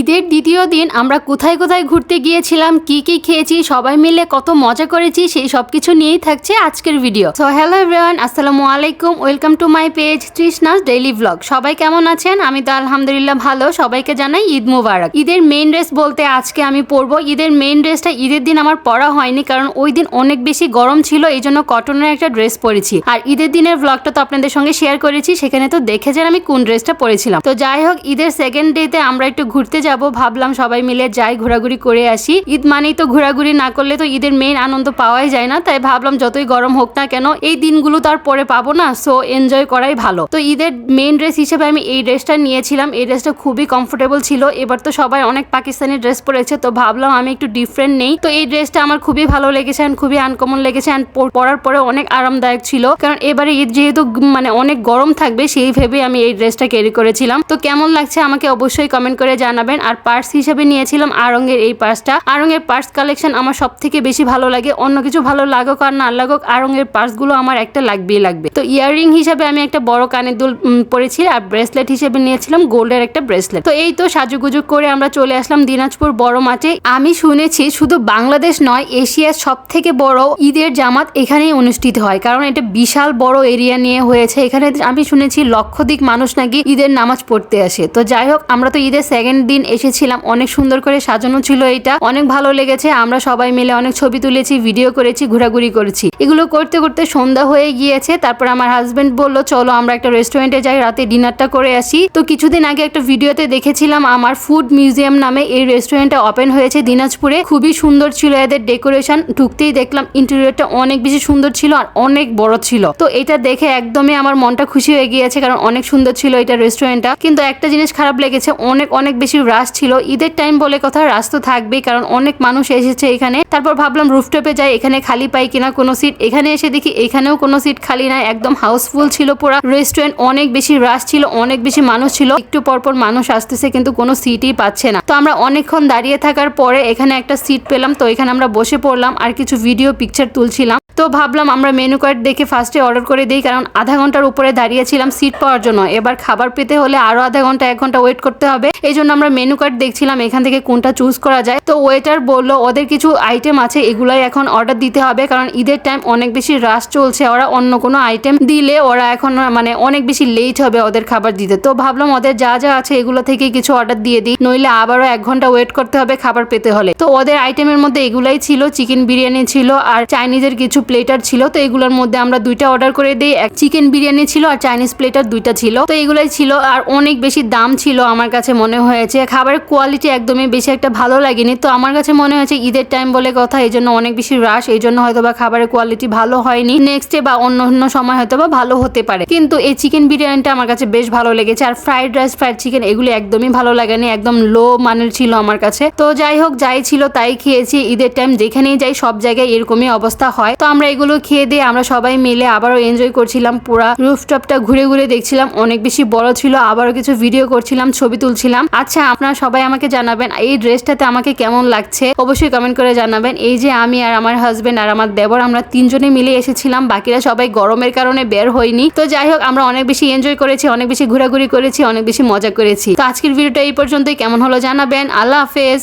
ঈদের দ্বিতীয় দিন আমরা কোথায় কোথায় ঘুরতে গিয়েছিলাম, কি কি খেয়েছি, সবাই মিলে কত মজা করেছি, সেই সব কিছু নিয়েই থাকছে আজকের ভিডিও। সো হ্যালো এভরিওয়ান, আসসালামু আলাইকুম, welcome to my page Trishna's daily blog. সবাই কেমন আছেন? আমি তো আলহামদুলিল্লাহ ভালো। সবাইকে জানাই ঈদ মুবারক। ঈদের মেইন ড্রেস বলতে আজকে আমি পরবো। ঈদের মেইন ড্রেসটা ঈদের দিন আমার পরা হয়নি, কারণ ওই দিন অনেক বেশি গরম ছিল, এই জন্য কটনের একটা ড্রেস পরেছি। আর ঈদের দিনের ব্লগটা তো আপনাদের সঙ্গে শেয়ার করেছি, সেখানে তো দেখেছেন আমি কোন ড্রেসটা পরেছিলাম। তো যাই হোক, ঈদের সেকেন্ড ডেতে আমরা একটু ঘুরতে যাব, ভাবলাম সবাই মিলে যাই, ঘোরাঘুরি করে আসি। ঈদ মানেই তো ঘোরাঘুরি না করলে তো ঈদের মেইন আনন্দ পাওয়াই যায় না, তাই ভাবলাম যতই গরম হোক না কেন এই দিনগুলো তো আর পরে পাবো না, সো এনজয় করাই ভালো। তো ঈদের মেইন ড্রেস হিসেবে আমি এই ড্রেসটা নিয়েছিলাম। এই ড্রেসটা খুবই কমফোর্টেবল ছিল। এবার তো সবাই অনেক পাকিস্তানি ড্রেস পরেছে, তো ভাবলাম আমি একটু ডিফারেন্ট নেই। তো এই ড্রেসটা আমার খুবই ভালো লেগেছে, খুবই আনকমন লেগেছে, পরার পরে অনেক আরামদায়ক ছিল। কারণ এবারে ঈদ যেহেতু মানে অনেক গরম থাকবে, সেই ভেবে আমি এই ড্রেসটা ক্যারি করেছিলাম। তো কেমন লাগছে আমাকে অবশ্যই কমেন্ট করে জানাবেন। আর পার্স হিসেবে নিয়েছিলাম আড়ংয়ের এই পার্সটা। আড়ংয়ের পার্স কালেকশন আমার সব থেকে বেশি ভালো লাগে। অন্য কিছু ভালো লাগুক আর না লাগুক, আড়ংয়ের পার্সগুলো আমার একটা লাগবেই লাগবে। তো ইয়াররিং হিসেবে আমি একটা বড় কানের দুল পরেছি, আর ব্রেসলেট হিসেবে নিয়েছিলাম গোল্ডের একটা ব্রেসলেট। তো এই তো সাজুগুজু করে আমরা চলে আসলাম দিনাজপুর বড় মাঠে। আমি শুনেছি শুধু বাংলাদেশ নয়, এশিয়ার সব থেকে বড় ঈদের জামাত এখানেই অনুষ্ঠিত হয়, কারণ এটা বিশাল বড় এরিয়া নিয়ে হয়েছে। এখানে আমি শুনেছি লক্ষাধিক মানুষ নাকি ঈদের নামাজ পড়তে আসে। তো যাই হোক, আমরা তো ঈদের সেকেন্ড দিন এসেছিলাম, অনেক সুন্দর করে সাজানো ছিল, এটা অনেক ভালো লেগেছে। আমরা সবাই মিলে অনেক ছবি তুলেছি, ভিডিও করেছি, ঘোরাঘুরি করেছি। এগুলো করতে করতে সন্ধ্যা হয়ে গিয়েছে। তারপর আমার হাজবেন্ড বললো চলো আমরা একটা রেস্টুরেন্টে যাই, রাতে ডিনারটা করে আসি। তো কিছুদিন আগে একটা ভিডিওতে দেখেছিলাম আমার ফুড মিউজিয়াম নামে এই রেস্টুরেন্টটা ওপেন হয়েছে দিনাজপুরে। খুবই সুন্দর ছিল এদের ডেকোরেশন। ঢুকতেই দেখলাম ইন্টেরিয়রটা অনেক বেশি সুন্দর ছিল আর অনেক বড় ছিল। তো এটা দেখে একদমই আমার মনটা খুশি হয়ে গিয়েছে, কারণ অনেক সুন্দর ছিল এটা রেস্টুরেন্টটা। কিন্তু একটা জিনিস খারাপ লেগেছে, অনেক বেশি রাশ ছিল। ঈদের টাইম বলে কথা, রাশ তো থাকবেই, কারণ অনেক মানুষ এসেছে এখানে। তারপর ভাবলাম রুফটপে যাই, এখানে খালি পাই কিনা কোনো সিট। এখানে এসে দেখি এখানেও কোনো সিট খালি নাই, একদম হাউসফুল ছিল পুরো রেস্টুরেন্ট। অনেক বেশি রাশ ছিল, অনেক বেশি মানুষ ছিল। একটু পরপর মানুষ আসতেছে, কিন্তু কোনো সিটই পাচ্ছে না। তো আমরা অনেকক্ষণ দাঁড়িয়ে থাকার পরে এখানে একটা সিট পেলাম, তো এখানে আমরা বসে পড়লাম আর কিছু ভিডিও পিকচার তুলছিলাম। তো ভাবলাম আমরা মেনু কার্ড দেখে ফার্স্টে অর্ডার করে দিই, কারণ আধা ঘন্টার উপরে দাঁড়িয়েছিলাম সিট পাওয়ার জন্য। এবার খাবার পেতে হলে আরো আধা ঘন্টা 1 ঘন্টা ওয়েট করতে হবে। এই জন্য আমরা মেনু কার্ড দেখছিলাম এখান থেকে কোনটা চুজ করা যায়। তো ওয়েটার বললো ওদের কিছু আইটেম আছে, এগুলাই এখন অর্ডার দিতে হবে, কারণ ঈদের টাইম অনেক বেশি রাশ চলছে। ওরা অন্য কোনো আইটেম দিলে ওরা এখন মানে অনেক বেশি লেট হবে ওদের খাবার দিতে। তো ভাবলাম ওদের যা যা আছে এগুলো থেকে কিছু অর্ডার দিয়ে দিই, নইলে আবারও 1 ঘন্টা ওয়েট করতে হবে খাবার পেতে হলে। তো ওদের আইটেমের মধ্যে এগুলাই ছিল, চিকেন বিরিয়ানি ছিল আর চাইনিজের কিছু প্লেটার ছিল। তো এগুলোর মধ্যে আমরা 2টা অর্ডার করে দিই, এক চিকেন বিরিয়ানি ছিল আর চাইনিজ প্লেটার 2টা ছিল। তো এগুলাই ছিল, আর অনেক বেশি দাম ছিল আমার কাছে মনে হয়েছে। খাবারের কোয়ালিটি একদমই বেশি একটা ভালো লাগেনি। তো আমার কাছে মনে হয়েছে ঈদের টাইম বলে কথা, এই জন্য অনেক বেশি রাশ, এই জন্য হয়তো বা খাবারের কোয়ালিটি ভালো হয়নি। নেক্সট ডে বা অন্য সময় হয়তো বা ভালো হতে পারে। কিন্তু এই চিকেন বিরিয়ানিটা আমার কাছে বেশ ভালো লেগেছে। আর ফ্রাইড রাইস, ফ্রাইড চিকেন এগুলি একদমই ভালো লাগেনি, একদম লো মানের ছিল আমার কাছে। তো যাই হোক, যাই ছিল তাই খেয়েছি। ঈদের টাইম যেখানেই যাই সব জায়গায় এরকমই অবস্থা হয়। তো আমরা এগুলো খেয়ে দিয়ে আমরা সবাই মিলে আবারও এনজয় করছিলাম, পুরা রুফটপটা ঘুরে ঘুরে দেখছিলাম, অনেক বেশি বড় ছিল। আবারও কিছু ভিডিও করছিলাম, ছবি তুলছিলাম। আচ্ছা, আপনারা সবাই আমাকে জানাবেন এই ড্রেসটাতে আমাকে কেমন লাগছে, অবশ্যই কমেন্ট করে জানাবেন। এই যে আমি আর আমার হাজবেন্ড আর আমার দেবর, আমরা 3 জনে মিলে এসেছিলাম, বাকিরা সবাই গরমের কারণে বের হয়নি। তো যাই হোক, আমরা অনেক বেশি এনজয় করেছি, অনেক বেশি ঘোরাঘুরি করেছি, অনেক বেশি মজা করেছি। তো আজকের ভিডিওটা এই পর্যন্তই। কেমন হলো জানাবেন। আল্লাহ হাফেজ।